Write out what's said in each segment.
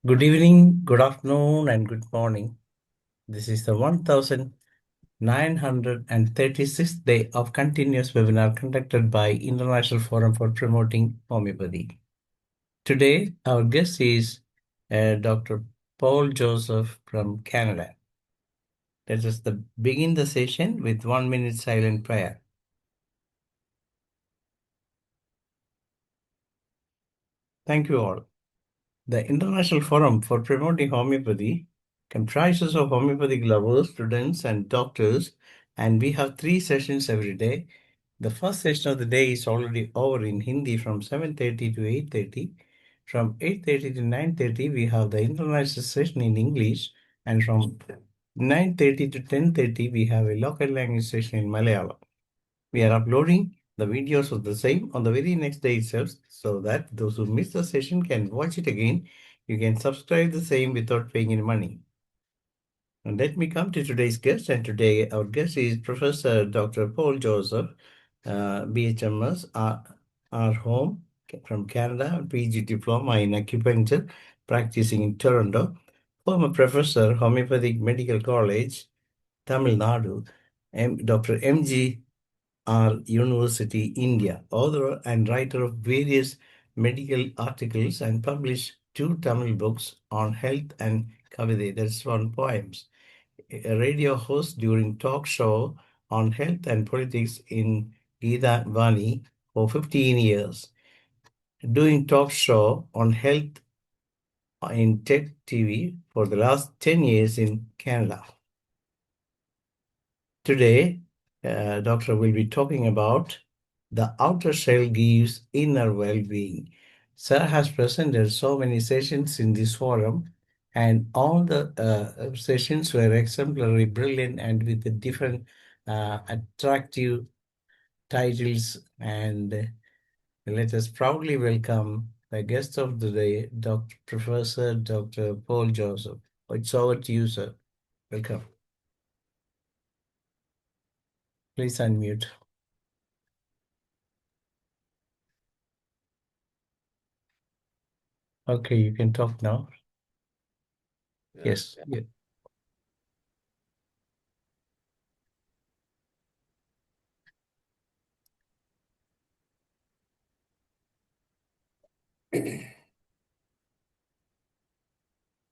Good evening, good afternoon, and good morning. This is the 1936th day of continuous webinar conducted by International Forum for Promoting Homeopathy. Today, our guest is Dr. Paul Joseph from Canada. Let us begin the session with 1 minute silent prayer. Thank you all. The International Forum for Promoting Homeopathy comprises of homeopathic lovers, students, and doctors, and we have 3 sessions every day. The first session of the day is already over in Hindi from 7:30 to 8:30. From 8:30 to 9:30, we have the international session in English, and from 9:30 to 10:30, we have a local language session in Malayalam. We are uploading the videos of the same on the very next day itself so that those who miss the session can watch it again. You can subscribe the same without paying any money. And let me come to today's guest. And today our guest is Professor Dr. Paul Joseph, BHMS, R.Hom from Canada, PG Diploma in Acupuncture, practicing in Toronto, former Professor, Homeopathic Medical College, Tamil Nadu, Dr. M.G. University, India, author and writer of various medical articles and published 2 Tamil books on health and Kavide, that's on poems. A radio host during talk show on health and politics in Gita Vani for 15 years. Doing talk show on health in Tech TV for the last 10 years in Canada. Today, Doctor will be talking about the outer shell gives inner well-being. Sir has presented so many sessions in this forum, and all the sessions were exemplary, brilliant, and with the different attractive titles. And let us proudly welcome the guest of the day, Professor Dr. Paul Joseph. It's over to you, sir. Welcome. Please unmute. Okay, you can talk now. Yes. Yeah.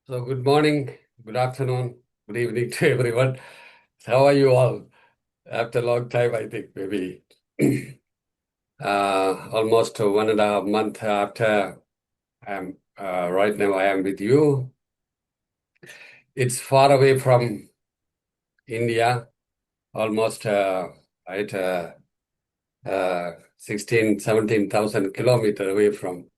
So good morning, good afternoon, good evening to everyone. How are you all? After a long time, I think maybe almost 1.5 months after I'm right now I am with you. It's far away from India, almost 16, 17,000 kilometers away from.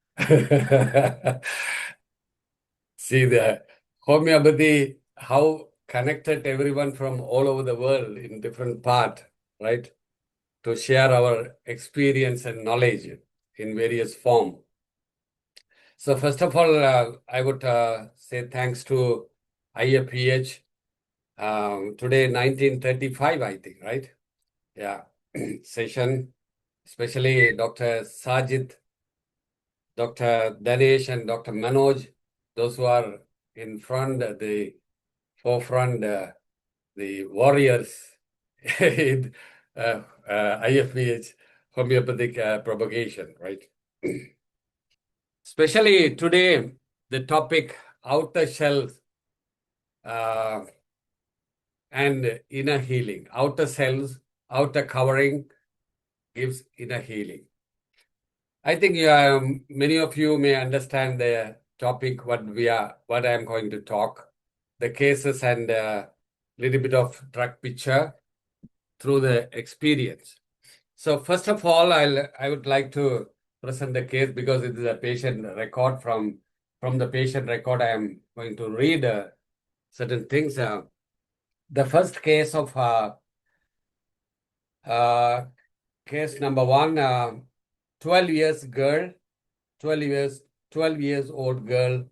See the homeopathy, how connected everyone from all over the world in different part, right? To share our experience and knowledge in various form. So first of all, I would say thanks to IFPH. Today, 1935, I think, right? Yeah, session, especially Dr. Sajid, Dr. Danesh, and Dr. Manoj, those who are in front, the forefront, the warriors in IFPH homeopathic propagation, right? Especially today, the topic outer shell and inner healing. Outer cells, outer covering gives inner healing. I think many of you may understand the topic, what I am going to talk, the cases and a little bit of drug picture through the experience. So first of all, I would like to present the case because it is a patient record. From the patient record, I am going to read certain things. The first case of case number 1, 12 years girl, 12 years old girl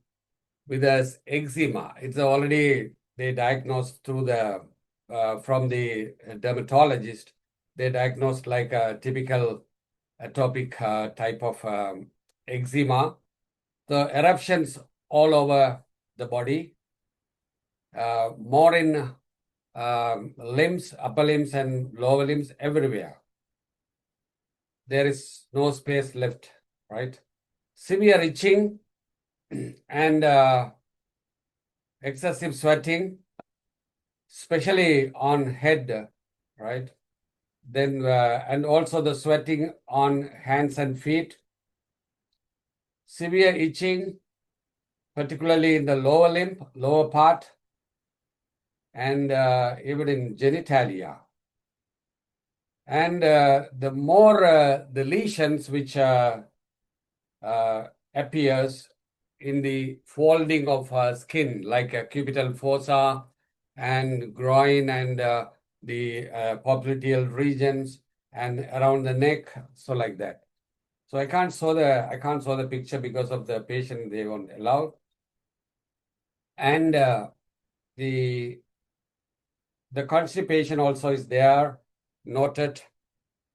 with eczema. It's already they diagnosed through the from the dermatologist. They diagnosed like a typical atopic type of eczema. The eruptions all over the body, more in limbs, upper limbs and lower limbs, everywhere. There is no space left, right? Severe itching and excessive sweating, especially on head, right? Then, and also the sweating on hands and feet. Severe itching, particularly in the lower limb, lower part, and even in genitalia. And the more the lesions which appears in the folding of skin, like cubital fossa and groin and the popliteal regions and around the neck, so like that. So I can't show the picture because of the patient, they won't allow. And the constipation also is there, noted.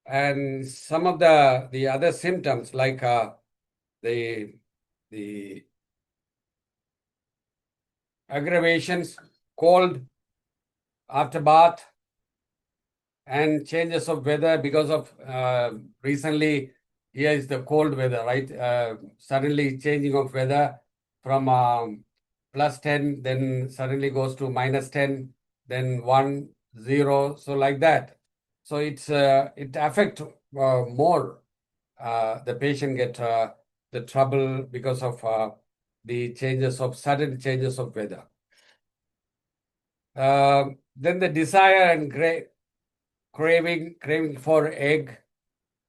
And some of the other symptoms like the aggravations, cold after bath, and changes of weather because of recently here is the cold weather, right? Suddenly changing of weather from +10, then suddenly goes to -10, then 1, 0, so like that. So it affects more. The patient get the trouble because of the sudden changes of weather. Then the desire and craving for egg,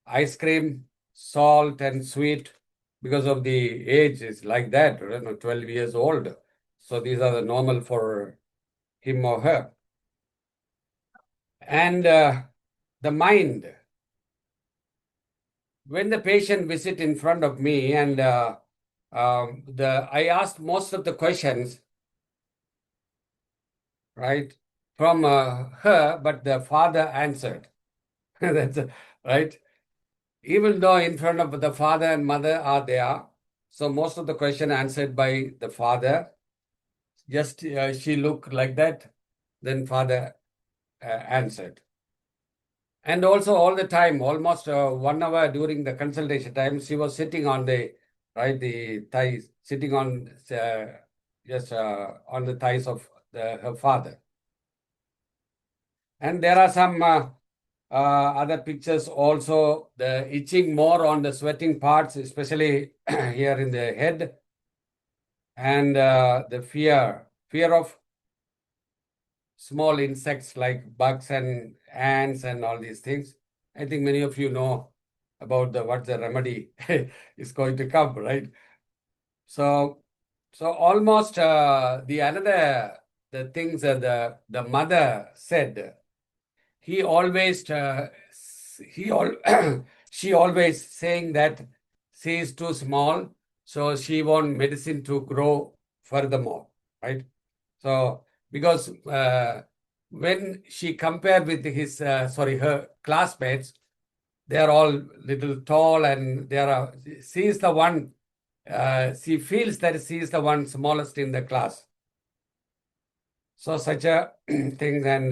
ice cream, salt and sweet, because of the age is like that, 12 years old. So these are the normal for him or her. And the mind. When the patient visit in front of me and I asked most of the questions, right, from her, but the father answered. That's right. Even though in front of the father and mother are there, so most of the question answered by the father. Just she looked like that, then father answered. And also all the time, almost 1 hour during the consultation time, she was sitting on the thighs, sitting on on the thighs of her father. And there are some other pictures also, the itching more on the sweating parts, especially here in the head, and the fear of small insects like bugs and ants and all these things. I think many of you know about what the remedy is going to come, right? So almost the things that the mother said, he always she always saying that she is too small, so she want medicine to grow furthermore, right? So because when she compared with her classmates, they are all little tall, and she is the one. She feels that she is the one smallest in the class. So such a thing, and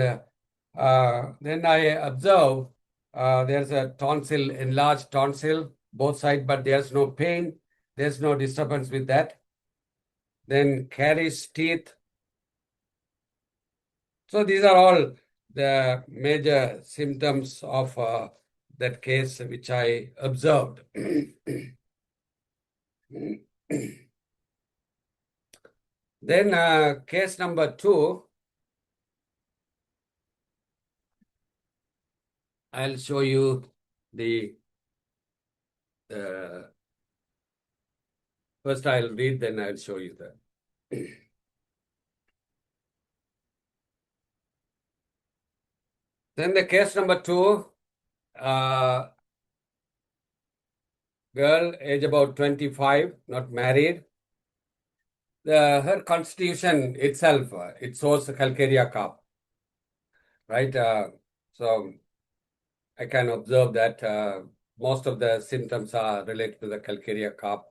then I observe there's a tonsil, enlarged tonsil, both sides, but there's no pain. There's no disturbance with that. Then caries teeth. So these are all the major symptoms of that case which I observed. Then case number 2, I'll show you the first I'll read, then I'll show you that. Then the case number 2, girl, age about 25, not married. Her constitution itself, it shows calcarea cup, right? So I can observe that most of the symptoms are related to the calcarea cup.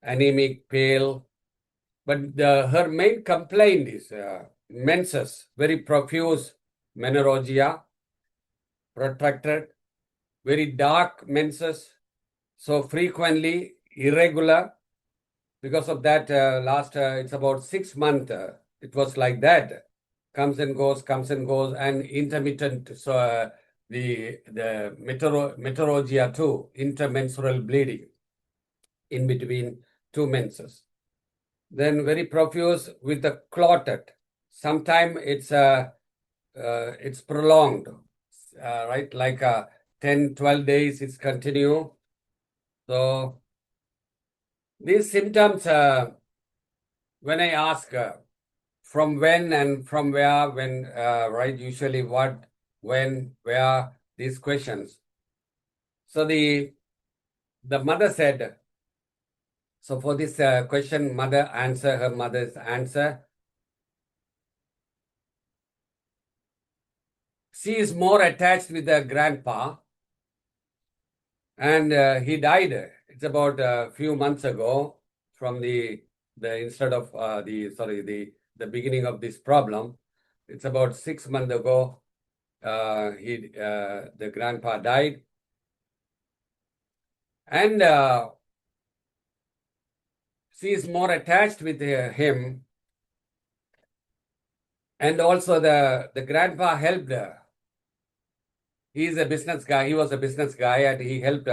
Anemic, pale, But her main complaint is menses, very profuse menorrhagia, protracted, very dark menses, so frequently irregular. Because of that, it's about 6 months, it was like that. Comes and goes, and intermittent. So the meteorrhagia too, intermenstrual bleeding in between two menses. Then very profuse with the clotted. Sometimes it's prolonged, right? Like 10, 12 days it's continue. So these symptoms, when I ask from when and from where, when, right? Usually what, when, where, these questions. So the mother said, so for this question, her mother's answer, she is more attached with the grandpa, and he died. It's about a few months ago from the instead of the beginning of this problem. It's about 6 months ago. The grandpa died, and she is more attached with him, and also the grandpa helped her. He was a business guy, and he helped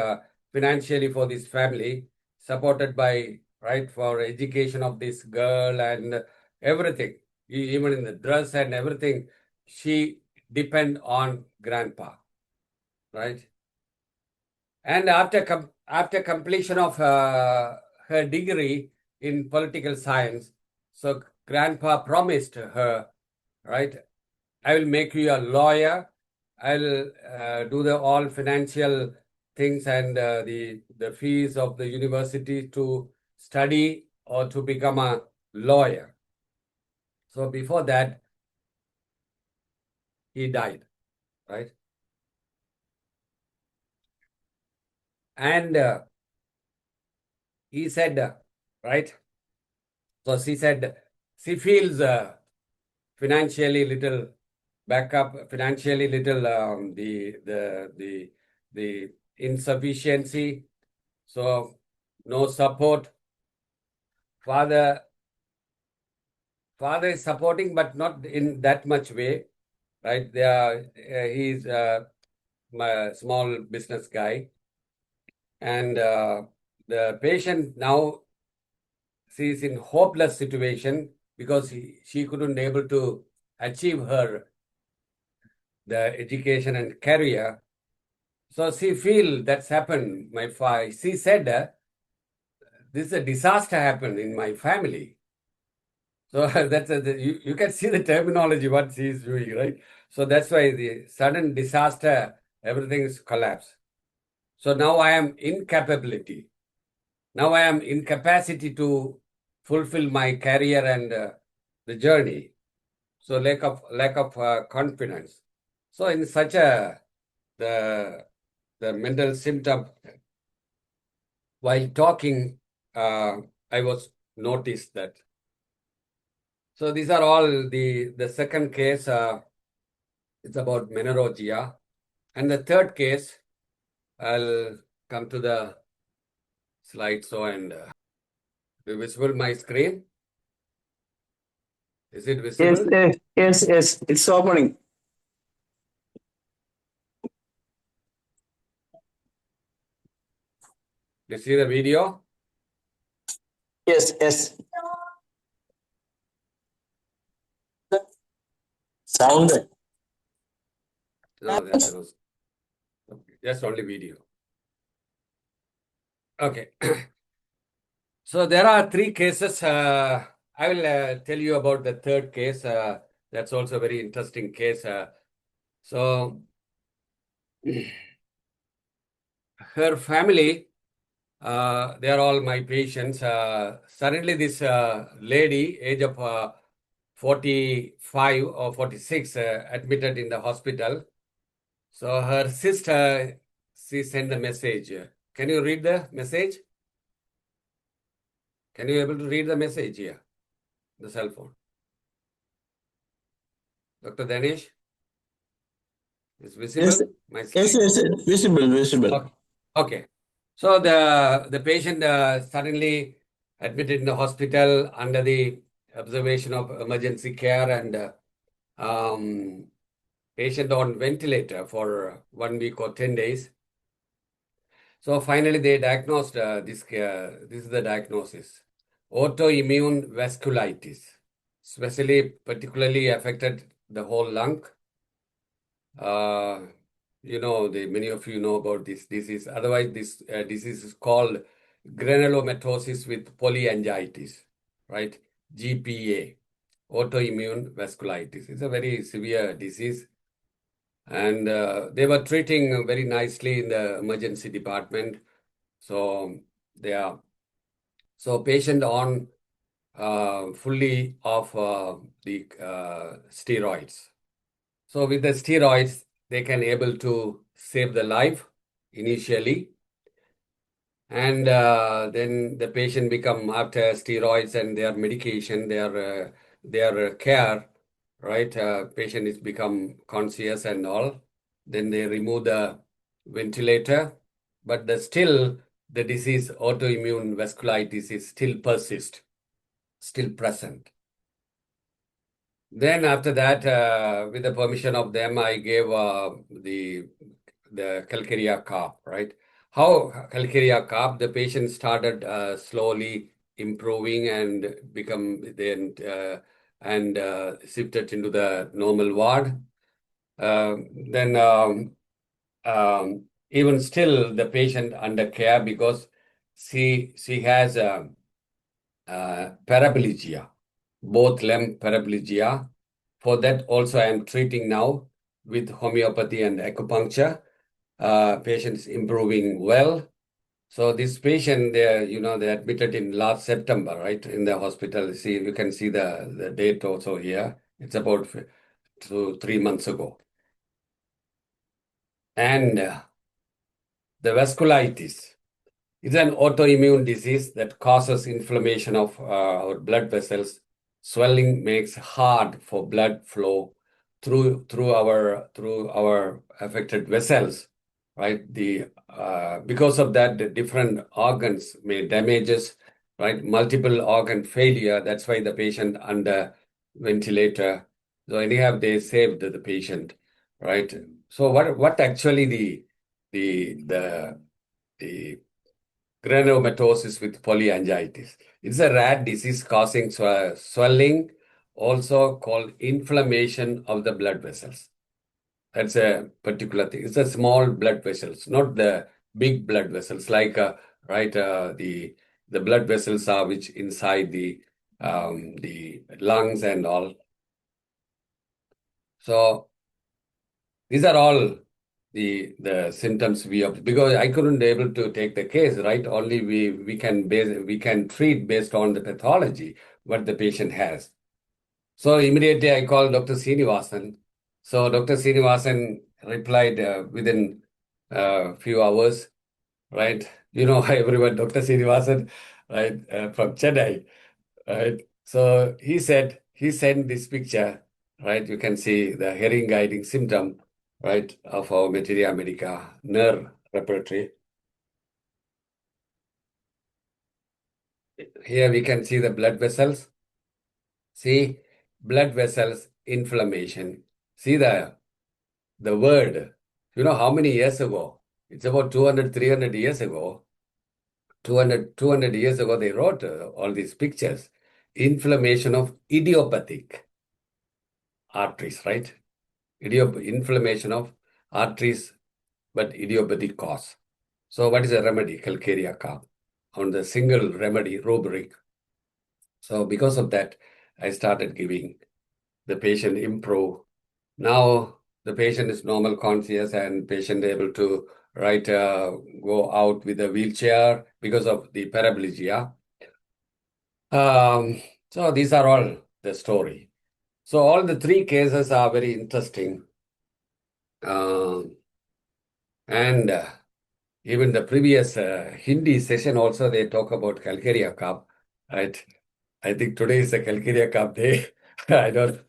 financially for this family, supported by, right, for education of this girl and everything, even in the dress and everything. She depend on grandpa, right? And after completion of her degree in political science, so grandpa promised her, right, I will make you a lawyer. I'll do the all financial things and the fees of the university to study or to become a lawyer. So before that, he died, right? And he said, right? So she said she feels financially little backup, financially little the insufficiency, so no support. Father is supporting, but not in that much way, right? He's a small business guy, and the patient now, she's in hopeless situation because she couldn't able to achieve the education and career. So she feel that's happened. She said this is a disaster happened in my family. So you can see the terminology what she is doing, right? So that's why the sudden disaster, everything is collapsed. So now I am incapability. Now I am incapacity to fulfill my career and the journey. So lack of confidence. So in such the mental symptom, while talking, I was noticed that. So these are all the second case. It's about menorrhagia, and the third case, I'll come to the slide. So and visible my screen. Is it visible? Yes. It's opening. Do you see the video? Yes. Sound. No, there was just only video. Okay. So there are three cases. I will tell you about the third case. That's also a very interesting case. So her family, they are all my patients. Suddenly this lady, age of 45 or 46, admitted in the hospital. So her sister, she sent a message. Can you read the message? Can you able to read the message here? the cell phone. Dr. Danish, is visible? Yes, My yes, screen? yes, visible, visible. Okay. Okay. So the patient suddenly admitted in the hospital under the observation of emergency care, and patient on ventilator for 1 week or 10 days. So finally they diagnosed this is the diagnosis: autoimmune vasculitis, especially particularly affected the whole lung. Many of you know about this disease. Otherwise, this disease is called granulomatosis with polyangiitis, right? GPA, autoimmune vasculitis. It's a very severe disease. And they were treating very nicely in the emergency department. So patient on fully off the steroids. So with the steroids, they can able to save the life initially, and then the patient become, after steroids and their medication, their care, right? Patient is become conscious and all. Then they remove the ventilator, but still the disease autoimmune vasculitis is still persist, still present. Then after that, with the permission of them, I gave the calcarea carb, right? How calcarea carb, the patient started slowly improving and become then shifted into the normal ward. Then even still the patient under care because she has paraplegia, both limb paraplegia. For that also I am treating now with homeopathy and acupuncture. Patient is improving well. So this patient, they admitted in last September, right, in the hospital. See, you can see the date also here. It's about 3 months ago. And the vasculitis is an autoimmune disease that causes inflammation of our blood vessels. Swelling makes hard for blood flow through our affected vessels, right? Because of that, the different organs may damages, right? Multiple organ failure. That's why the patient under ventilator. So anyhow, they saved the patient, right? So what actually the granulomatosis with polyangiitis? It's a rare disease causing swelling, also called inflammation of the blood vessels. That's a particular thing. It's a small blood vessels, not the big blood vessels, like the blood vessels are which inside the lungs and all. So these are all the symptoms because I couldn't be able to take the case, right? Only we can treat based on the pathology what the patient has. So immediately I called Dr. Srinivasan. So Dr. Srinivasan replied within a few hours, right? You know, everyone, Dr. Srinivasan, right, from Chennai, right? So he sent this picture, right? You can see the hearing guiding symptom, right, of our materia medica nerve repertory. Here we can see the blood vessels. See, blood vessels inflammation. See the word. You know how many years ago? It's about 200, 300 years ago. 200 years ago, they wrote all these pictures. Inflammation of idiopathic arteries, right? Inflammation of arteries, but idiopathic cause. So what is the remedy? Calcarea carb on the single remedy rubric. So because of that, I started giving the patient improve. Now the patient is normal conscious and patient able to go out with a wheelchair because of the paraplegia. So these are all the story. So all the three cases are very interesting. And even the previous Hindi session also, they talk about calcarea carb, right? I think today is the Calcarea Cup day. I don't.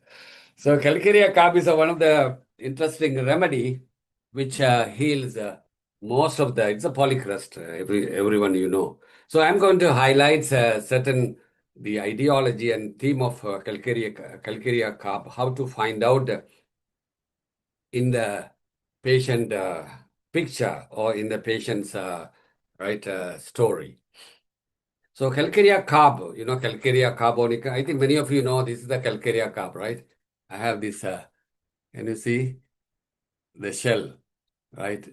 So Calcarea Cup is one of the interesting remedy which heals most of the. It's a polycrust. Everyone you know. So I'm going to highlight certain the ideology and theme of Calcarea Cup. How to find out in the patient picture or in the patient's story. So Calcarea carb, Calcarea carbonica. I think many of you know this is the Calcarea carb, right? I have this, can you see the shell, right?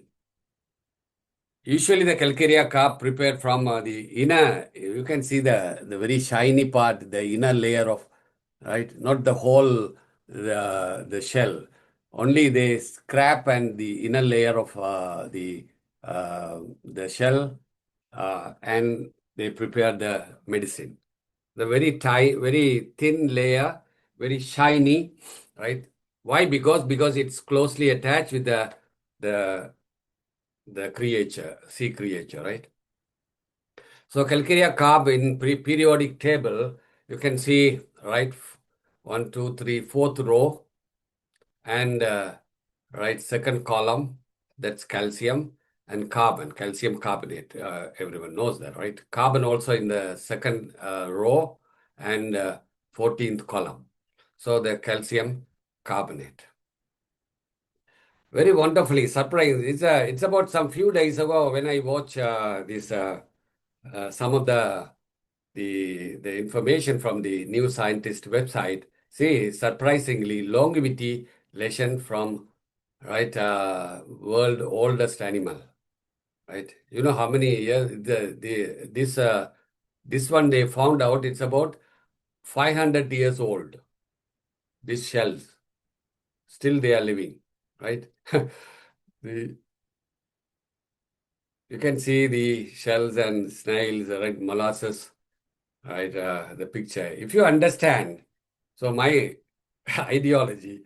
Usually the Calcarea carb prepared from the inner, you can see the very shiny part, the inner layer of, right? Not the whole, the shell. Only the scrap and the inner layer of the shell, and they prepare the medicine. The very thin layer, very shiny, right? Why? Because it's closely attached with the creature, sea creature, right? So Calcarea carb in periodic table, you can see, right, 1, 2, 3, fourth row, and right, second column, that's calcium and carbon, calcium carbonate. Everyone knows that, right? Carbon also in the second row and 14th column. So the calcium carbonate. Very wonderfully surprising. It's about some few days ago when I watch this some of the information from the New Scientist website. See, surprisingly, longevity lesson from world oldest animal, right? You know how many years this one they found out it's about 500 years old. These shells still they are living, right? The, you can see the shells and snails, right? Molasses, right? The picture. If you understand, so my ideology,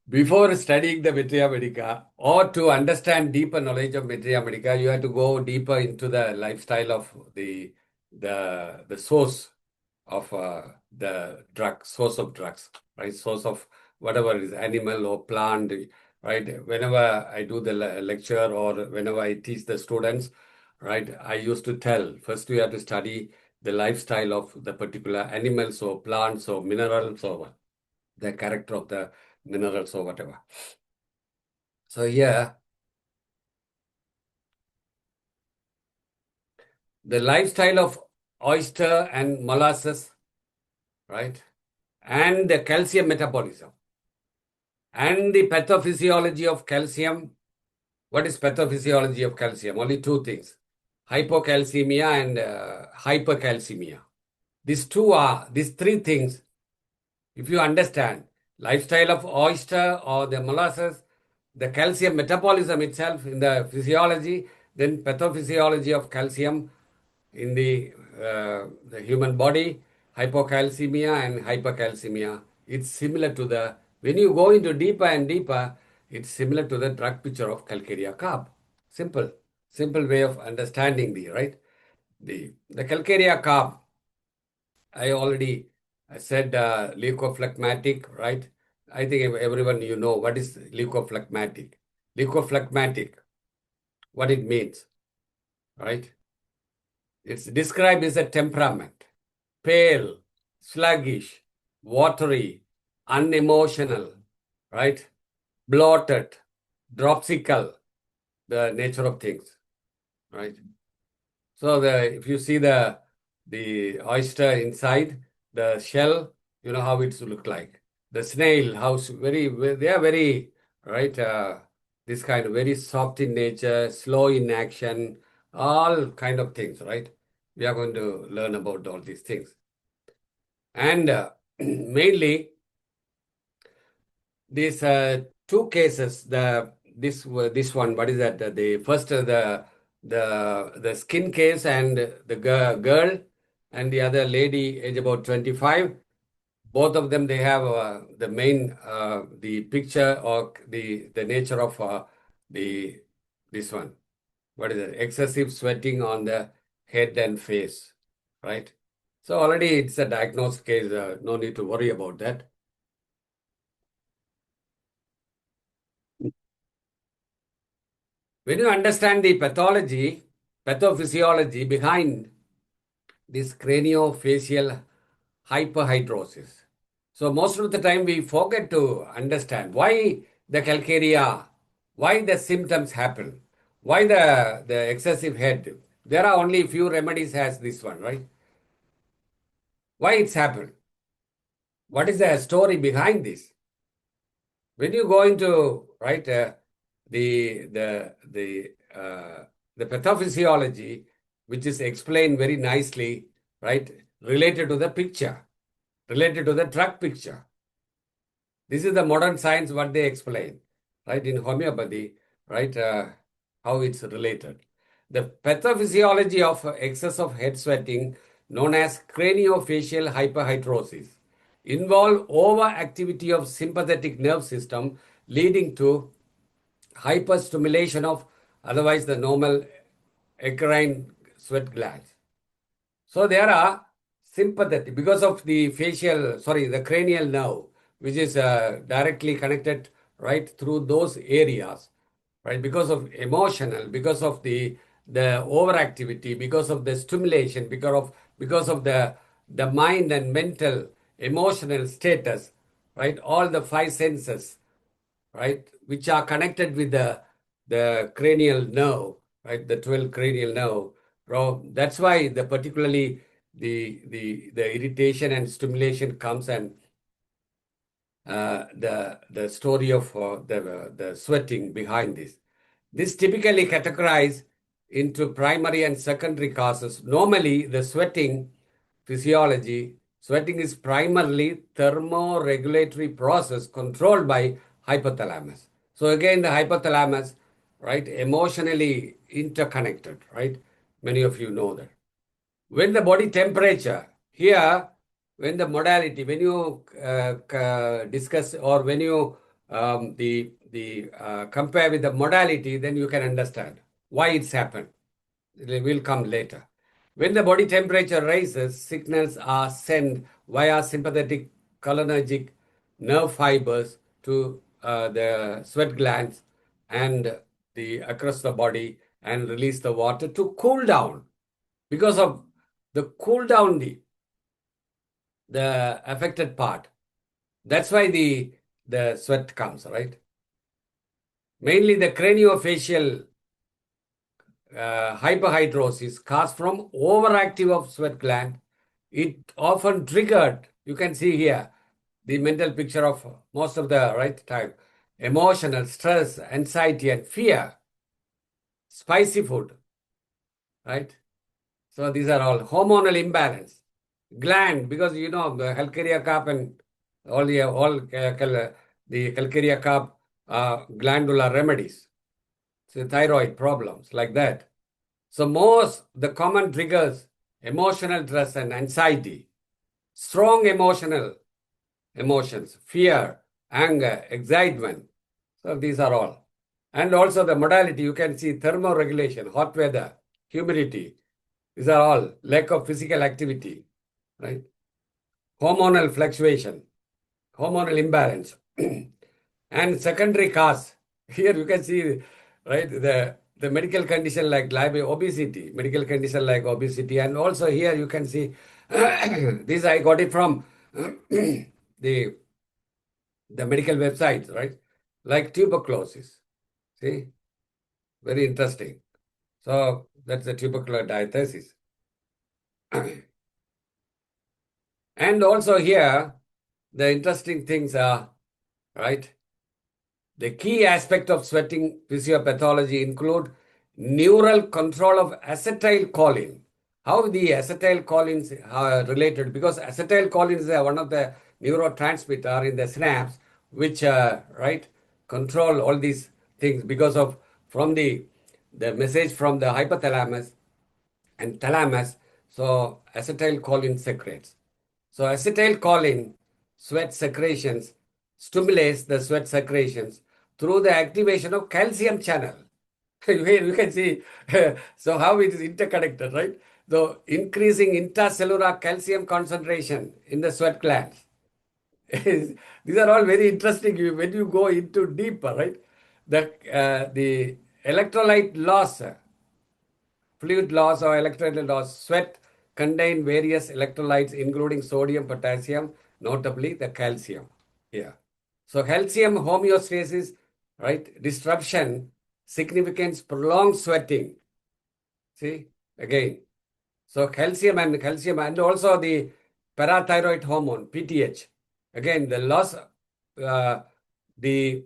before studying the Materia Medica or to understand deeper knowledge of Materia Medica, you have to go deeper into the lifestyle of the source of the drug, source of drugs, right? Source of whatever is animal or plant, right? Whenever I do the lecture or whenever I teach the students, right, I used to tell first we have to study the lifestyle of the particular animals or plants or minerals or the character of the minerals or whatever. So here, the lifestyle of oyster and molasses, right? And the calcium metabolism and the pathophysiology of calcium. What is pathophysiology of calcium? Only two things, hypocalcemia and hypercalcemia. These three things, if you understand, lifestyle of oyster or the molasses, the calcium metabolism itself in the physiology, then pathophysiology of calcium in the human body, hypocalcemia and hypercalcemia. It's similar to when you go into deeper and deeper, it's similar to the drug picture of Calcarea carb. Simple way of understanding right? The Calcarea carb, I already said leukophlegmatic, right? I think everyone you know what is leukophlegmatic. Leukophlegmatic, what it means, right? It's described as a temperament, pale, sluggish, watery, unemotional, right? Bloated, dropsical, the nature of things, right? So if you see the oyster inside the shell, you know how it look like. The snail, they are very right. This kind of very soft in nature, slow in action, all kind of things, right? We are going to learn about all these things, and mainly these two cases. This one, what is that? The first the skin case and the girl and the other lady, age about 25. Both of them, they have the main the picture or the nature of the this one. What is it? Excessive sweating on the head and face, right? So already it's a diagnosed case, no need to worry about that. When you understand the pathology, pathophysiology behind this craniofacial hyperhidrosis, so most of the time we forget to understand why the calcarea, why the symptoms happen, why the excessive head. There are only few remedies as this one, right? Why it's happened? What is the story behind this? When you go into right the the the the pathophysiology, which is explained very nicely, right, related to the picture, related to the drug picture. This is the modern science what they explain, right, in homeopathy, right, how it's related. The pathophysiology of excess of head sweating, known as craniofacial hyperhidrosis, involve overactivity of sympathetic nerve system leading to hyperstimulation of otherwise the normal eccrine sweat glands. So there are sympathetic because of the the cranial nerve, which is directly connected right through those areas, right? Because of emotional, because of the overactivity, because of the stimulation, because of the mind and mental, emotional status, right? All the five senses, right, which are connected with the cranial nerve, right, the 12 cranial nerve. That's why the particularly the irritation and stimulation comes, and the story of the sweating behind this. This typically categorized into primary and secondary causes. Normally, the sweating physiology, sweating is primarily thermoregulatory process controlled by hypothalamus. So again, the hypothalamus, right, emotionally interconnected, right? Many of you know that. When the body temperature, here, when the modality, when you discuss or when you compare with the modality, then you can understand why it's happened. It will come later. When the body temperature rises, signals are sent via sympathetic cholinergic nerve fibers to the sweat glands and across the body and release the water to cool down. Because of the cool down the affected part. That's why the sweat comes, right? Mainly the craniofacial hyperhidrosis caused from overactive of sweat gland. It often triggered, you can see here, the mental picture of most of the right time. Emotional, stress, anxiety, and fear. Spicy food, right? So these are all hormonal imbalance. Gland, because you know the Halkeria cup and the Halkeria cup glandular remedies. So thyroid problems like that. So most the common triggers, emotional stress and anxiety, strong emotions, fear, anger, excitement. So these are all. And also the modality, you can see thermoregulation, hot weather, humidity. These are all lack of physical activity, right? Hormonal fluctuation, hormonal imbalance. And secondary cause, here you can see, right, the medical condition like obesity, medical condition like obesity. And also here you can see, this I got it from the medical websites, right? Like tuberculosis. See, very interesting. So that's the tubercular diathesis. And also here, the interesting things are, right? The key aspect of sweating physiopathology include neural control of acetylcholine. How the acetylcholines are related? Because acetylcholine is one of the neurotransmitter in the synapse, which right control all these things because of from the message from the hypothalamus and thalamus. So acetylcholine secretes. So acetylcholine sweat secretions stimulates the sweat secretions through the activation of calcium channel. You can see so how it is interconnected, right? So increasing intracellular calcium concentration in the sweat glands. These are all very interesting when you go into deeper, right? The electrolyte loss, fluid loss or electrolyte loss, sweat contain various electrolytes, including sodium, potassium, notably the calcium. Yeah. So calcium homeostasis, right? Disruption, significance, prolonged sweating. See, again. So calcium and also the parathyroid hormone, PTH. Again, the loss, the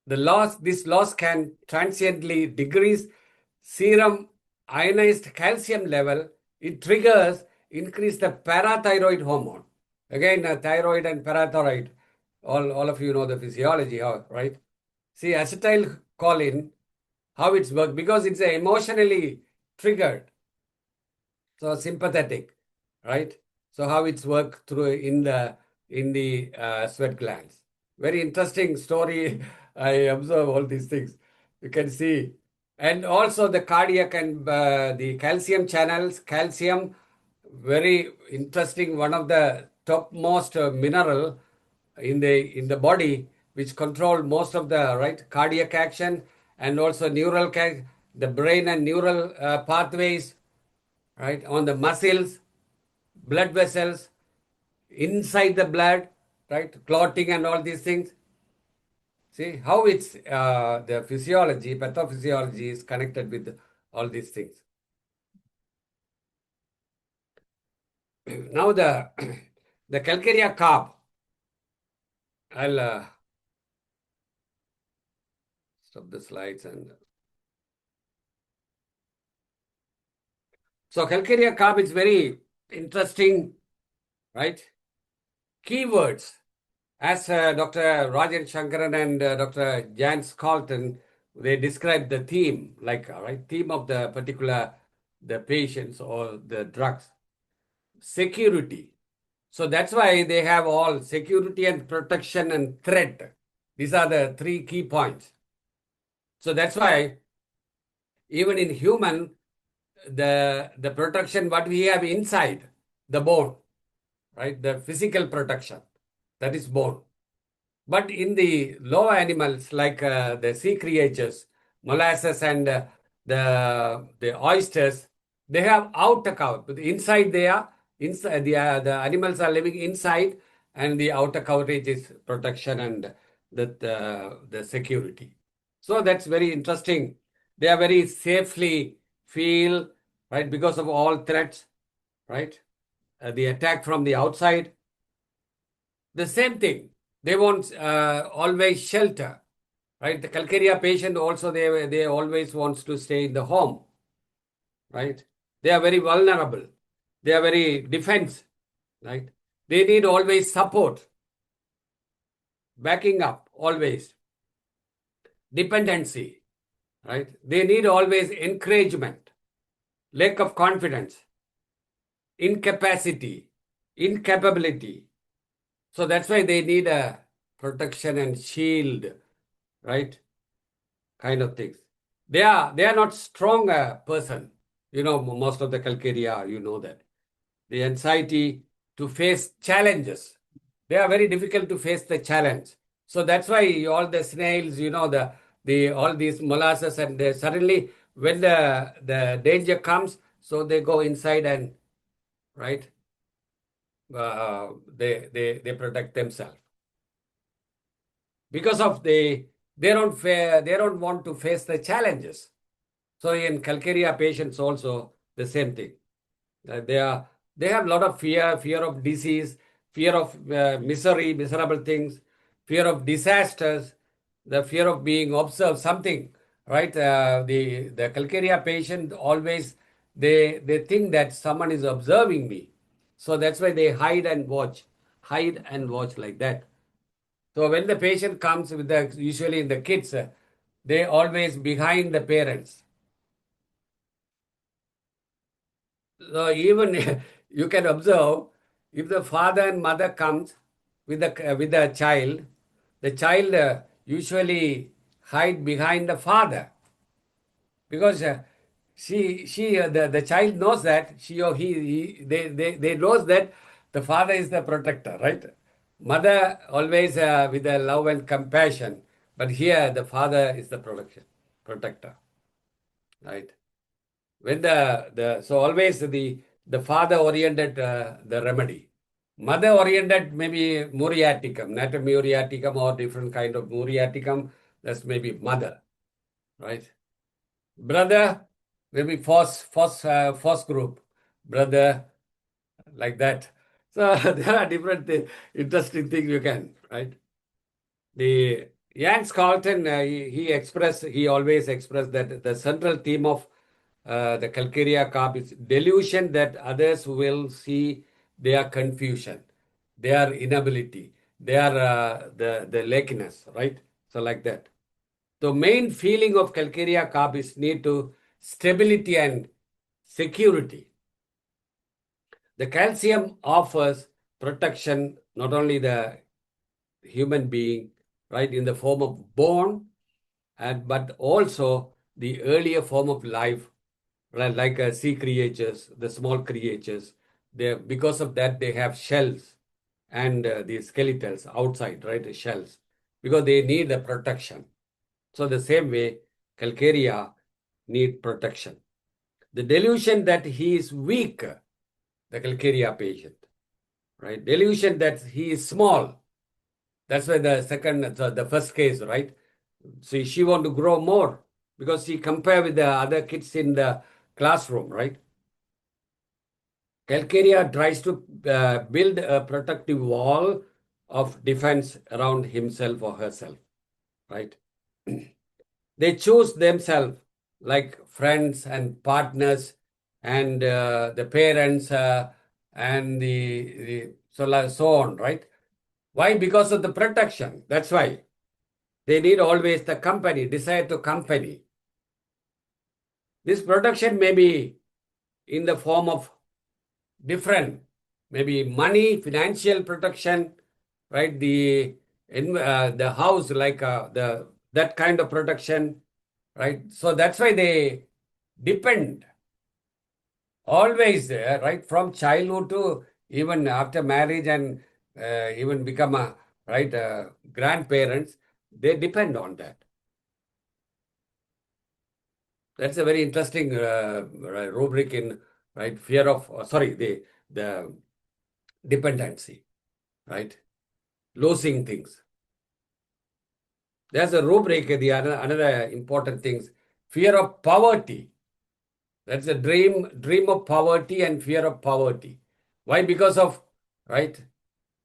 this loss can transiently decrease serum ionized calcium level. It triggers increase the parathyroid hormone. Again, thyroid and parathyroid. All of you know the physiology, right? See, acetylcholine, how it's worked, because it's emotionally triggered. So sympathetic, right? So how it's worked through in the sweat glands. Very interesting story. I observe all these things. You can see, and also the cardiac and the calcium channels. Calcium, very interesting. One of the topmost mineral in the body, which control most of the cardiac action and also the brain and neural pathways, right, on the muscles, blood vessels, inside the blood, right, clotting and all these things. See how it's the physiology, pathophysiology is connected with all these things. Now the the calcarea carb. I'll stop the slides and so calcarea carb is very interesting, right? Keywords. As Dr. Rajan Shankaran and Dr. Jan Skalton, they describe the theme, theme of the particular, the patients or the drugs. Security. So that's why they have all security and protection and threat. These are the three key points. So that's why even in human, the protection, what we have inside the bone, right? The physical protection, that is bone. But in the lower animals, like the sea creatures, molasses and the oysters, they have outer cover. But inside they are inside the animals are living inside, and the outer coverage is protection and the security. So that's very interesting. They are very safely feel, right, because of all threats, right? The attack from the outside. The same thing. They want always shelter, right? The calcarea patient also, they always wants to stay in the home, right? They are very vulnerable. They are very defense, right? They need always support, backing up, always. Dependency, right? They need always encouragement, lack of confidence, incapacity, incapability. So that's why they need a protection and shield, right? Kind of things. They are not strong person. You know, most of the calcarea, you know that. The anxiety to face challenges. They are very difficult to face the challenge. So that's why all the snails, you know, the all these molasses, and they suddenly when the danger comes, so they go inside and right, they protect themselves because of they don't want to face the challenges. So in calcarea patients also the same thing. They have a lot of fear of disease, fear of miserable things, fear of disasters, the fear of being observed, something, right? The calcarea patient always they think that someone is observing me, so that's why they hide and watch like that. So when the patient comes with usually the kids, they always behind the parents. So even you can observe if the father and mother comes with the child usually hide behind the father because the child knows that she or they knows that the father is the protector, right? Mother always with the love and compassion, but here the father is the protector, right? When so always the father oriented the remedy, mother oriented maybe muriaticum, natomuriaticum or different kind of muriaticum. That's maybe mother, right? Brother, maybe force group, brother, like that. So there are different interesting things you can, right? The Jans Carlton, he always expressed that the central theme of the Calcarea carp is delusion that others will see their confusion, their inability, their the lakiness, right? So like that. The main feeling of Calcarea carp is need to stability and security. The calcium offers protection, not only the human being, right, in the form of bone, but also the earlier form of life, right, like sea creatures, the small creatures. Because of that, they have shells and the skeletals outside, right, the shells, because they need the protection. So the same way, Calcarea need protection. The delusion that he is weak, the Calcarea patient, right? Delusion that he is small. That's why the first case, right? See, she want to grow more because she compare with the other kids in the classroom, right? Calcarea tries to build a protective wall of defense around himself or herself, right? They choose themselves like friends and partners and the parents and so on, right? Why? Because of the protection. That's why they need always the company, desire to company. This protection may be in the form of different, maybe money, financial protection, right? The house, like that kind of protection, right? So that's why they depend always there, right? From childhood to even after marriage and even become a right grandparents, they depend on that. That's a very interesting rubric in right fear of sorry the dependency, right? Losing things. There's a rubric. The another important things, fear of poverty. That's a dream of poverty and fear of poverty. Why? Because of right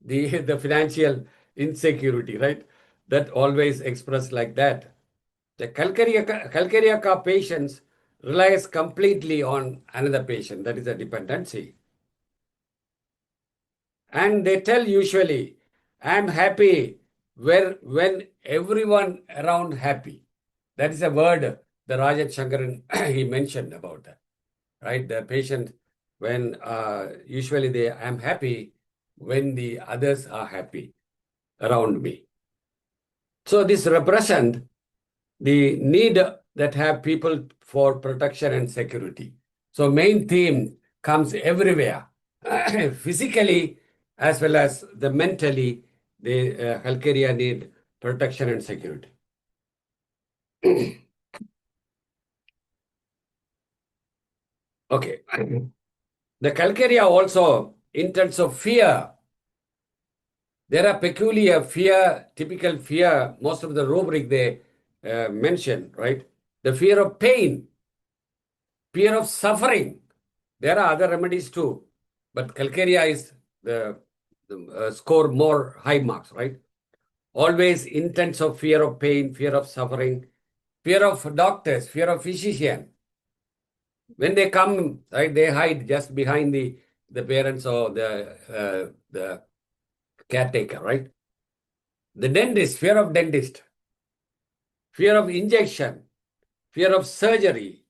the financial insecurity, right? That always expressed like that. The Calcarea patients relies completely on another patient. That is a dependency. And they tell usually, I'm happy when everyone around happy. That is a word the Rajan Shankaran he mentioned about that. Right? The patient when usually I'm happy when the others are happy around me. So this represent the need that have people for protection and security. So main theme comes everywhere, physically as well as the mentally, the Calcarea need protection and security. Okay. The Calcarea also, in terms of fear, there are peculiar fear, typical fear, most of the rubric they mention, right? The fear of pain, fear of suffering. There are other remedies too, but Calcarea is the score more high marks, right? Always intense of fear of pain, fear of suffering, fear of doctors, fear of physician. When they come, right, they hide just behind the parents or the caretaker, right? The dentist, fear of dentist, fear of injection, fear of surgery,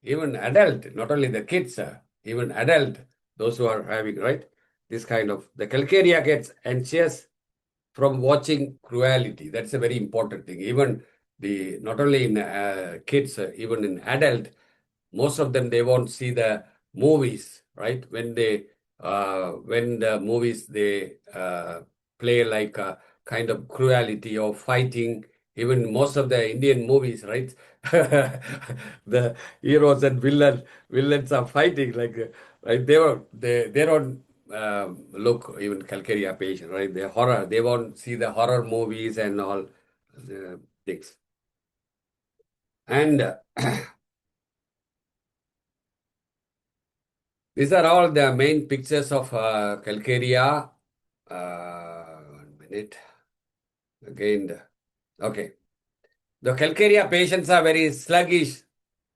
even adult, not only the kids, even adult, those who are having, right? This kind of, the Calcarea gets anxious from watching cruelty. That's a very important thing. Even not only in kids, even in adult, most of them, they won't see the movies, right? When the movies, they play like a kind of cruelty or fighting. Even most of the Indian movies, right? The heroes and villains are fighting like, right? They don't look even Calcaria patient, right? The horror, they won't see the horror movies and all the things. And these are all the main pictures of Calcaria. 1 minute. Again, okay. The Calcaria patients are very sluggish,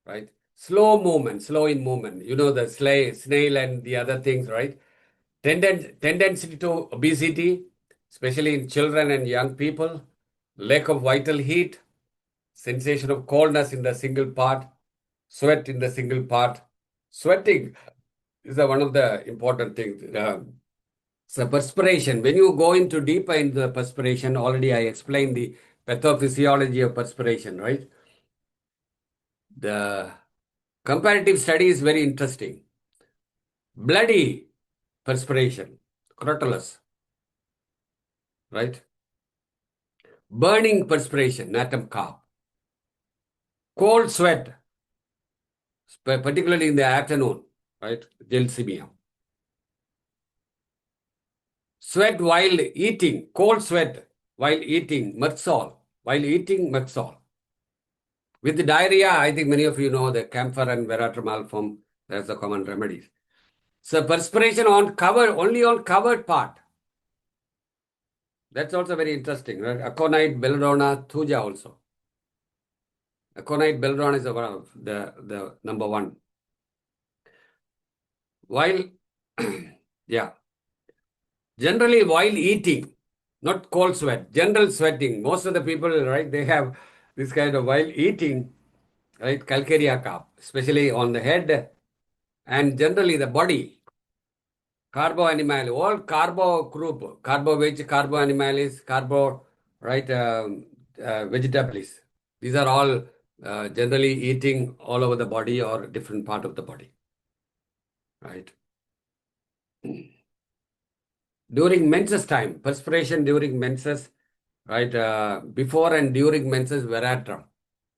right? Slow movement, slow in movement. You know, the snail and the other things, right? Tendency to obesity, especially in children and young people. Lack of vital heat, sensation of coldness in the single part, sweat in the single part. Sweating is one of the important things. So perspiration, when you go into deeper into the perspiration, already I explained the pathophysiology of perspiration, right? The comparative study is very interesting. Bloody perspiration, crotalus, right? Burning perspiration, natum cough. Cold sweat, particularly in the afternoon, right? Gelsemium. Sweat while eating, cold sweat while eating, Mersol, while eating Mersol. With the diarrhea, I think many of you know the camphor and veratromycin, that's the common remedies. So perspiration only on covered part. That's also very interesting, right? Aconite, belladonna, thuja also. Aconite, belladonna is one of the number one. While, yeah, generally while eating, not cold sweat, general sweating. Most of the people, right, they have this kind of while eating, right, calcaria cough, especially on the head and generally the body. Carbo animal, all carbo group, carbo veg, carbo animalis, carbo, right, vegetables. These are all generally eating all over the body or different part of the body, right? During menses time, perspiration during menses, right? Before and during menses, veratrum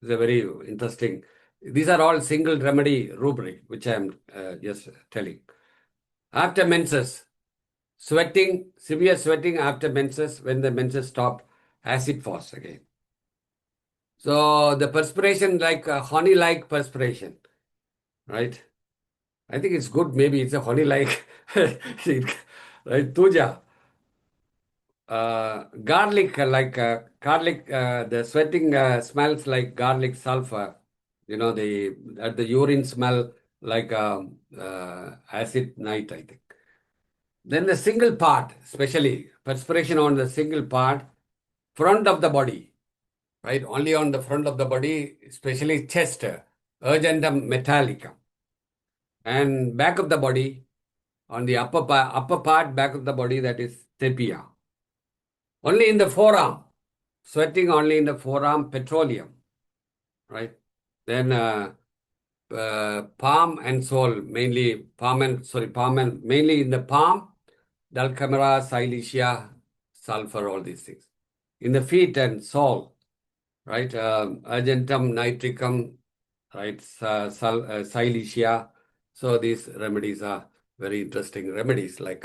is a very interesting. These are all single remedy rubric, which I am just telling. After menses, sweating, severe sweating after menses, when the menses stop, acid force again. So the perspiration like honey-like perspiration, right? I think it's good. Maybe it's a honey-like, right? Tuja. Garlic, the sweating smells like garlic sulfur. You know, the urine smell like acid night, I think. Then the single part, especially perspiration on the single part, front of the body, right? Only on the front of the body, especially chest, urgentum metallicum. And back of the body, on the upper part, back of the body, that is sepia. Only in the forearm, sweating only in the forearm, petroleum, right? Then palm and sole, mainly mainly in the palm, dulcamera, silicea, sulfur, all these things. In the feet and sole, right? Argentum nitricum, right? Silicea. So these remedies are very interesting remedies, like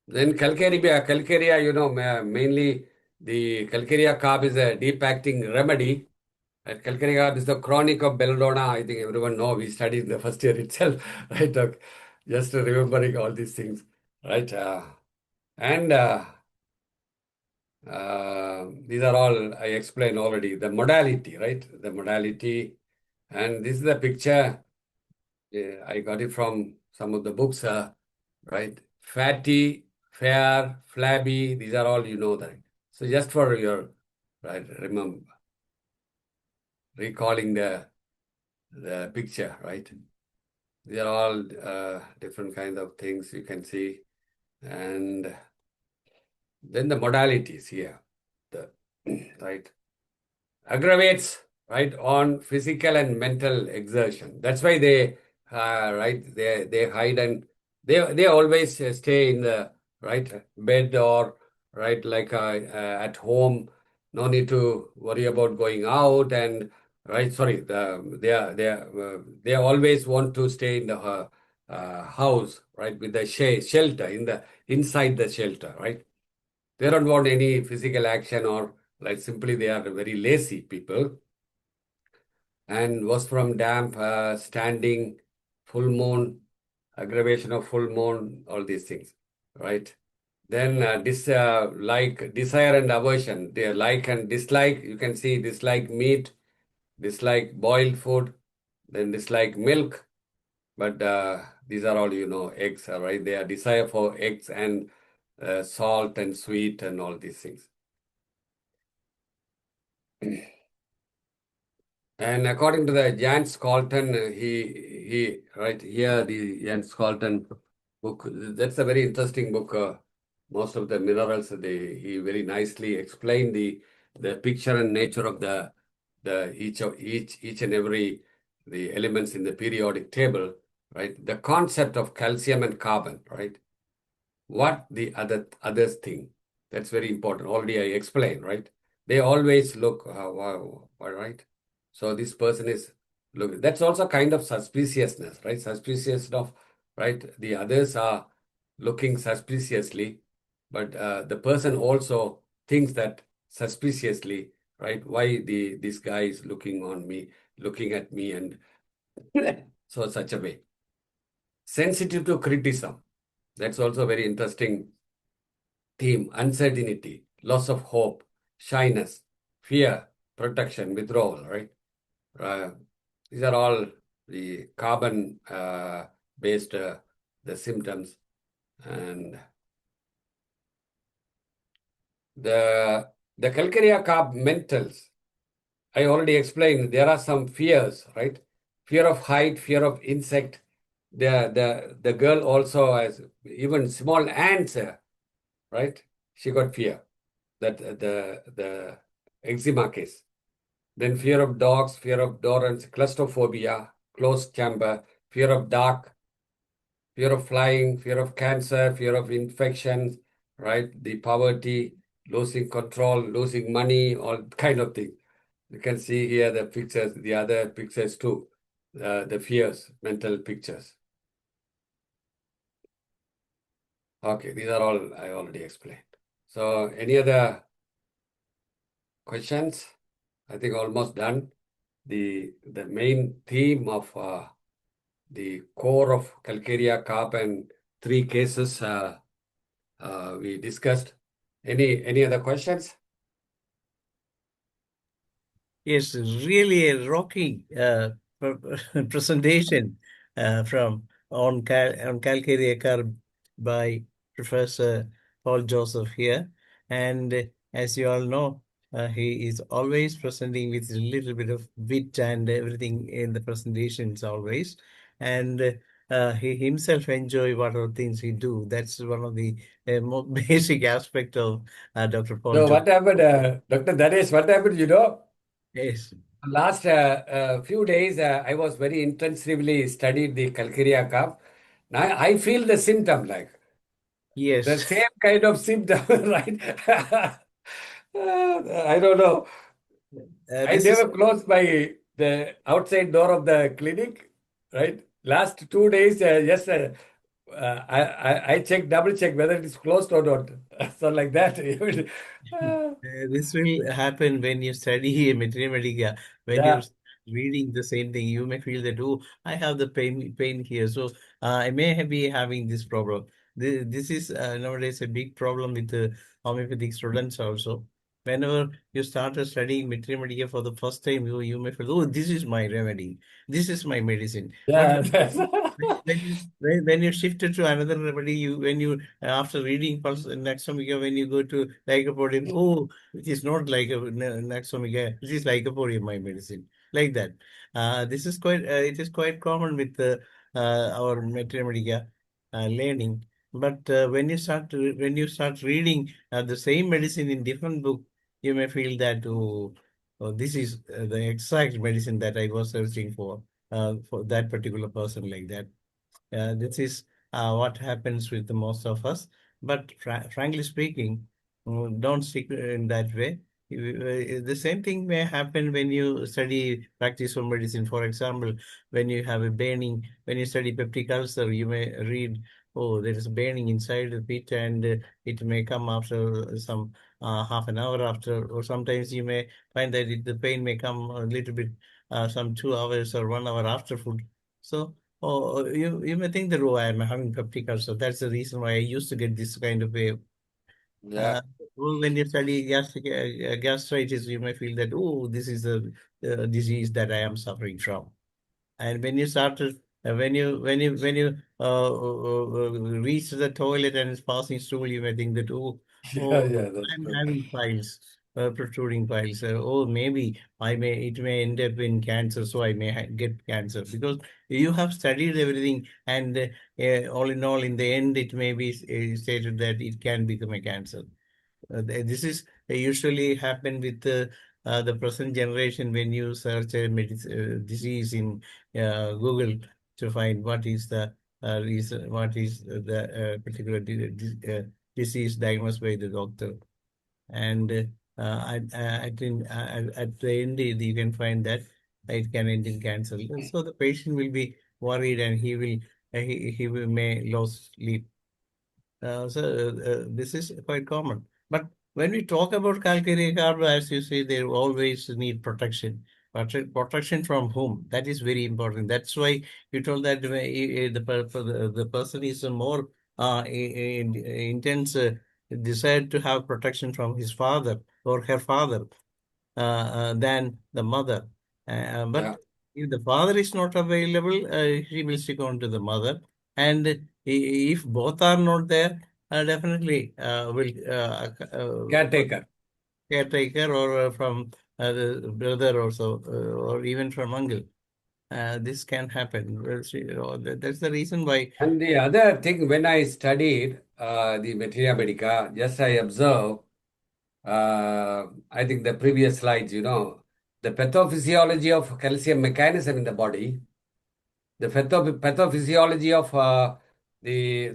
then calcarea, you know, mainly the calcarea carb is a deep acting remedy. And calcarea carb is the chronic of belladonna. I think everyone know. We studied in the first year itself, right? Just remembering all these things, right? And these are all I explained already. The modality, right? The modality. And this is the picture. I got it from some of the books, right? Fatty, fair, flabby. These are all, you know that. So just for your, right, remember, recalling the picture, right? These are all different kinds of things you can see. And then the modalities here. right? Aggravates, right, on physical and mental exertion. That's why they, right, they hide and they always stay in the right bed or right like at home. No need to worry about going out and right. Sorry, they always want to stay in the house, right, with the shelter in the inside the shelter, right. They don't want any physical action or like simply they are very lazy people and was from damp, standing, full moon, aggravation of full moon, all these things, right? Then like desire and aversion, they like and dislike. You can see dislike meat, dislike boiled food, then dislike milk. But these are all eggs, right? They are desire for eggs and salt and sweet and all these things. And according to the Jan Skolton, he right here the Jan Skolton book. That's a very interesting book. Most of the minerals, he very nicely explained the picture and nature of the each and every the elements in the periodic table. Right, the concept of calcium and carbon. Right, what the others think. That's very important. Already I explained, right? They always look, wow, all right. So this person is look. That's also kind of suspiciousness, right? Suspicious of, right? The others are looking suspiciously, but the person also thinks that suspiciously, right? Why this guy is looking at me, and so such a way. Sensitive to criticism. That's also very interesting theme: uncertainty, loss of hope, shyness, fear, protection, withdrawal, right? Uh, these are all the carbon based the symptoms. And the calcarea carb mentals, I already explained. There are some fears, right? Fear of height, fear of insect. The girl also has even small ants, right? She got fear. That the eczema case. Then fear of dogs, fear of dorrance, claustrophobia, closed chamber, fear of dark, fear of flying, fear of cancer, fear of infections, right? The poverty, losing control, losing money, all kind of things. You can see here the pictures, the other pictures too, the fears, mental pictures. Okay, these are all I already explained. So any other questions? I think almost done. The main theme of the core of calcarea carp and three cases we discussed. Any other questions? Yes, really a rocking presentation from on Calcarea Curve by Professor Paul Joseph here. And as you all know, he is always presenting with a little bit of wit and everything in the presentations always. And he himself enjoy whatever things he do. That's one of the more basic aspect of Dr. Paul So Joseph. what happened, Dr. Danesh, what happened, Yes. last few days I was very intensively studied the calcarea carp. Now I feel the symptom like the Yes. same kind of symptom, right? I don't know. I This is never closed the outside door of the clinic, right? Last 2 days, yes, I check, double check whether it is closed or not. So like that. Uh, this will happen when you study mathematics. When you're yeah, reading the same thing, you may feel that, oh, I have the pain here, so I may be having this problem. This is nowadays a big problem with the homeopathic students also. Whenever you start studying mathematics for the first time, you may feel, oh, this is my remedy, this is my medicine. But yeah. when you shifted to another remedy, you when you after reading first next when you go to lycopodium, oh, it is not like a next omega, it is lycopodium, my medicine, like that. This is quite it is quite common with our mathematics learning. But when you start reading the same medicine in different book, you may feel that, oh, this is the exact medicine that I was searching for that particular person like that. This is what happens with the most of us. But frankly speaking, don't stick in that way. The same thing may happen when you study practice of medicine. For example, when you have a burning, when you study peptic ulcer, you may read, oh, there is burning inside the pit, and it may come after some half an hour after, or sometimes you may find that the pain may come a little bit, some 2 hours or 1 hour after food. So, oh, you may think that, oh, I'm having peptic ulcer. That's the reason why I used to get this kind of a. Yeah. When you study gastritis, you may feel that, oh, this is the disease that I am suffering from. And when you start to, when you reach the toilet and it's passing stool, you may think that, Yeah, oh, yeah, that's I'm true. having piles, protruding piles. Oh, maybe it may end up in cancer, so I may get cancer, because you have studied everything, and all in all, in the end, it may be stated that it can become a cancer. This is usually happen with the present generation when you search a disease in Google to find what is the reason, what is the particular disease diagnosed by the doctor. And at the end, you can find that it can end in cancer. So the patient will be worried, and he may lose sleep. This is quite common. But when we talk about calcarea carb, as you say, they always need protection. But protection from whom? That is very important. That's why you told that the person is a more intense desire to have protection from his father or her father than the mother. Yeah. But if the father is not available, she will stick on to the mother. And if both are not there, definitely will Caretaker. caretaker, or from the brother also, or even from uncle. This can happen. That's the reason why. And the other thing, when I studied the Materia Medica, just I observed, I think the previous slides, the pathophysiology of calcium mechanism in the body, the pathophysiology of the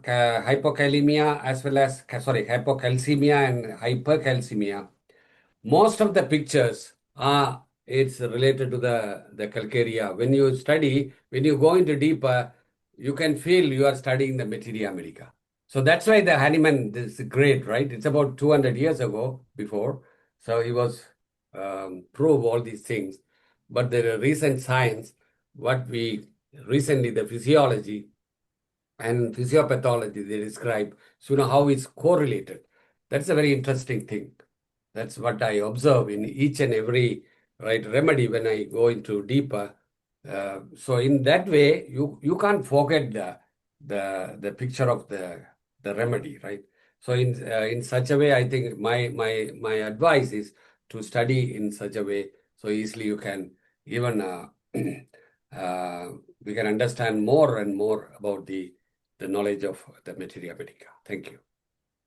hypokalemia as well as, sorry, hypocalcemia and hypercalcemia. Most of the pictures are it's related to the calcarea. When you study, when you go into deeper, you can feel you are studying the materia medica. So that's why the Hahnemann is great, right? It's about 200 years ago before. So he was prove all these things. But the recent science, what we recently, the physiology and physiopathology they describe, so you know how it's correlated. That's a very interesting thing. That's what I observe in each and every right remedy when I go into deeper. So in that way, you can't forget the picture of the remedy, right? So in such a way, I think my advice is to study in such a way so easily you can even we can understand more and more about the knowledge of the materia medica. Thank you.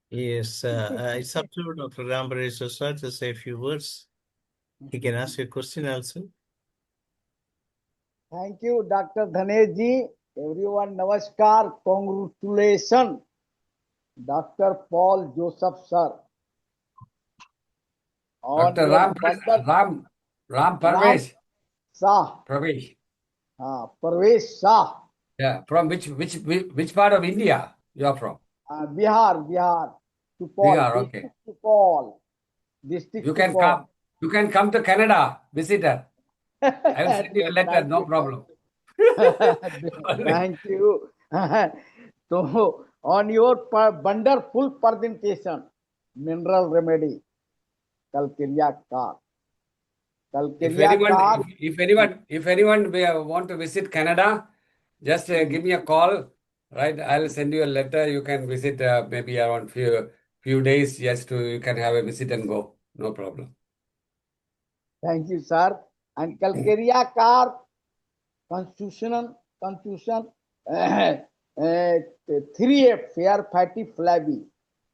Yes, it's up to Dr. Rambaresh Sir to say a few words. He can ask you a question also. Thank you, Dr. Dhanesh ji. Everyone, namaskar. Congratulations, Dr. Paul Joseph sir, on Dr. your Ram, wonder Ram Ram Parvesh, Shah, Pravesh. Parvesh Shah, Yeah, from which part of India you are from? Bihar, Supol, Bihar, okay. district Supol, district You can Supol. come. You can come to Canada, visitor. I will send you a letter, Thank no you, problem. thank you. So, on your wonderful presentation, mineral remedy, Calcarea car. If Calcarea anyone, car. if anyone want to visit Canada, just give me a call, right? I'll send you a letter. You can visit maybe around few days. Just to you can have a visit and go, no problem. Thank you, sir. And Calcarea car constitution, 3F, fair fatty flabby,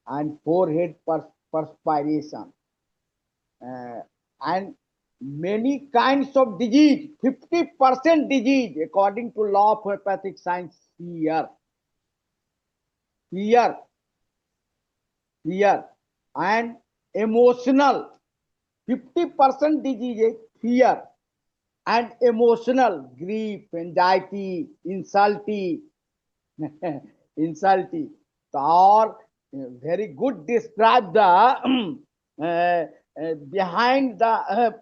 and forehead perspiration. and many kinds of disease, 50% disease according to law of homeopathic science here. And emotional, 50% disease is fear and emotional, grief, anxiety, insulty. Or very good describe the behind the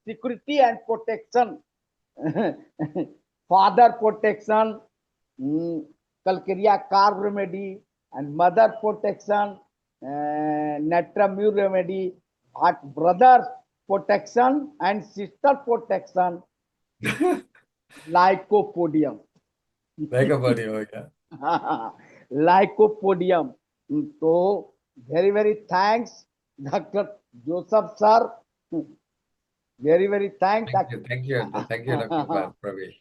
security and protection. Father protection, calcarea carb remedy, and mother protection, natramur remedy, at brother protection and sister protection, lycopodium. Lycopodium, yeah. Lycopodium. So very thanks, Dr. Joseph sir. Very thanks. Thank you, Dr. Pravesh.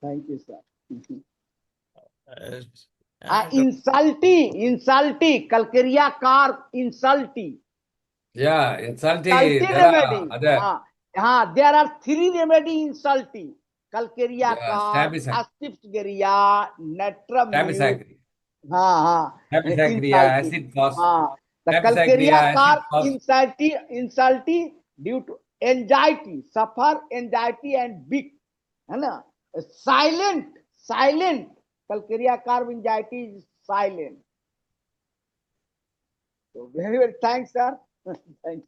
Thank you, sir. Dr. Insulti, calcarea carb, insulti. Yeah, insulti, Insulti there are remedy. other. There are 3 remedy insulti. Calcarea Yeah, carb, stabisacria, asphyxgeria, natramur. stabisacria, Insulti. acid fast, The stabisacria, calcarea acid carb, fast. insulti due to anxiety, suffer anxiety and big. Silent. Calcarea carb anxiety is silent. So very thanks, sir. Thanks.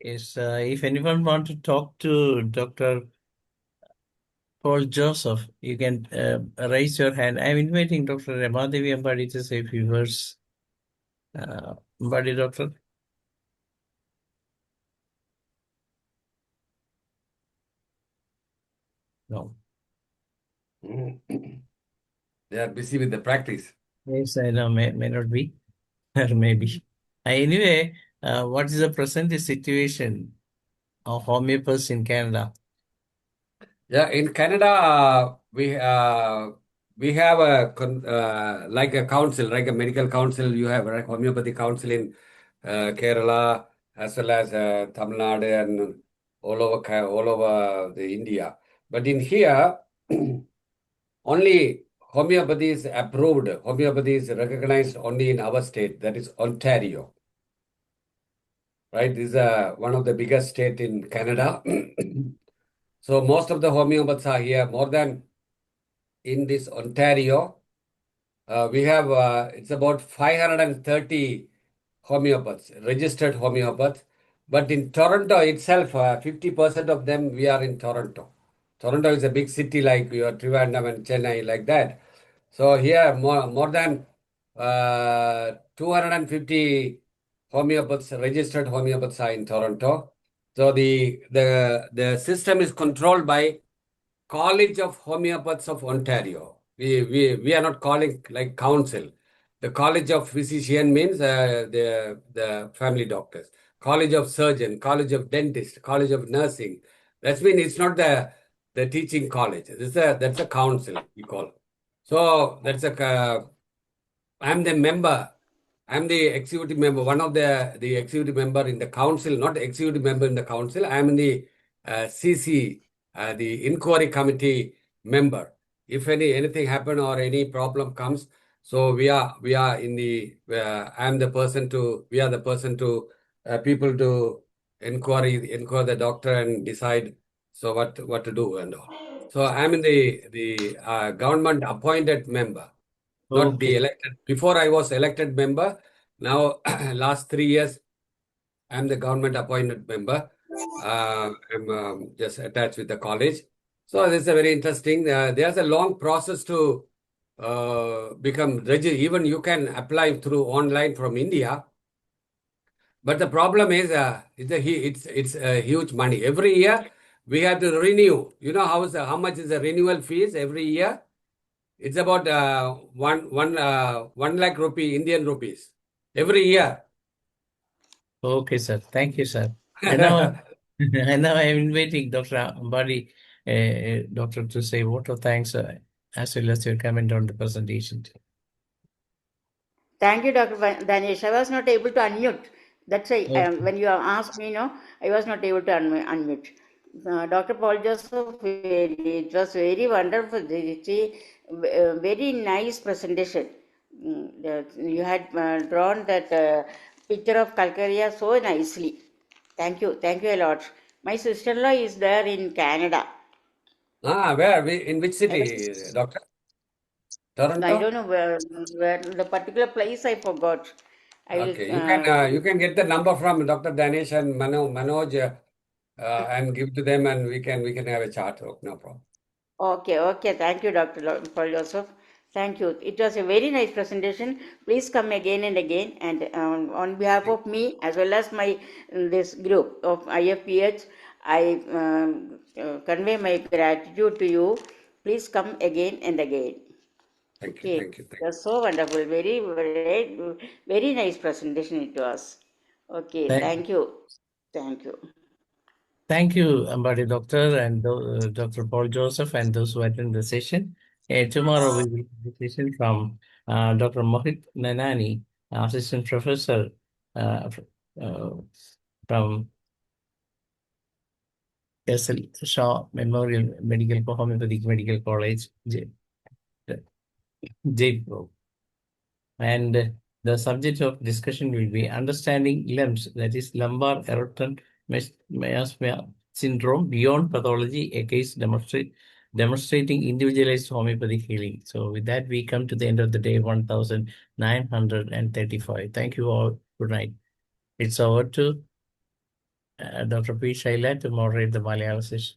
Is if anyone want to talk to Dr. Paul Joseph, you can raise your hand. I'm inviting Dr. Ramadevi Ambadi to say a few words. Ambadi, doctor. No. They are busy with the practice. Yes, I know, may not be, or maybe. Anyway, what is the present situation of homeopaths in Canada? Yeah, in Canada, we have like a council, like a medical council. You have a homeopathy council in Kerala as well as Tamil Nadu and all over the India. But in here, only homeopathy is approved. Homeopathy is recognized only in our state, that is Ontario. Right? This is one of the biggest state in Canada. So most of the homeopaths are here. More than in this Ontario, we have it's about 530 homeopaths, registered homeopaths. But in Toronto itself, 50% of them we are in Toronto. Toronto is a big city like your Trivandrum and Chennai, like that. So here more than 250 homeopaths, registered homeopaths are in Toronto. So the system is controlled by College of Homeopaths of Ontario. We are not calling like council. The College of Physician means the family doctors. College of Surgeon, College of Dentist, College of Nursing. That means it's not the teaching college. That's a council we call. So I'm the member. I'm the executive member, one of the executive member in the council, not executive member in the council. I'm in the CC, the inquiry committee member. If anything happen or any problem comes, so we are in the. I'm the person to. We are the person to people to inquire the doctor and decide. So what to do and all. So I'm in the government appointed member. Not the Okay. elected. Before I was elected member. Now, last 3 years, I'm the government appointed member. I'm just attached with the college. So this is a very interesting. There's a long process to become registered. Even you can apply through online from India. But the problem is, it's huge money. Every year we have to renew. You know how much is the renewal fees every year? It's about 1 lakh rupee, Indian rupees, every year. Okay, sir. Thank you, sir. And now, and now I'm inviting Dr. Ambadi, doctor, to say a vote of thanks as well as your comment on the presentation. Thank you, Dr. Danesh. I was not able to unmute. That's why Okay. when you asked me, I was not able to unmute. Dr. Paul Joseph, it was very wonderful. Very nice presentation. You had drawn that picture of Calcarea so nicely. Thank you a lot. My sister-in-law is there in Canada. Where? In which city, doctor? I Toronto? don't know where the particular place I forgot. I will. Okay, you can get the number from Dr. Danesh and Manoj and give to them, and we can have a chat. Oh, no problem. Okay. Thank you, Dr. Paul Joseph. Thank you. It was a very nice presentation. Please come again and again. And on behalf of me, as well as my this group of IFPH, I convey my gratitude to you. Please come again and again. Thank you. Okay, Thank you. Thank you. that's so wonderful. Very nice presentation it was. Okay, Thank- thank you. Thank you, Ambari Doctor and Dr. Paul Joseph and those who attend the session. Tomorrow we will have a session from Dr. Mohit Nanani, Assistant Professor from S.L. Shaw Memorial Homeopathic Medical College, Jaipur. And the subject of discussion will be understanding LEMS, that is lumbar erector myasthenia syndrome beyond pathology, a case demonstrating individualized homeopathic healing. So with that, we come to the end of the day 1935. Thank you all. Good night. It's over to Dr. P. Shaila to moderate the Malayalam session.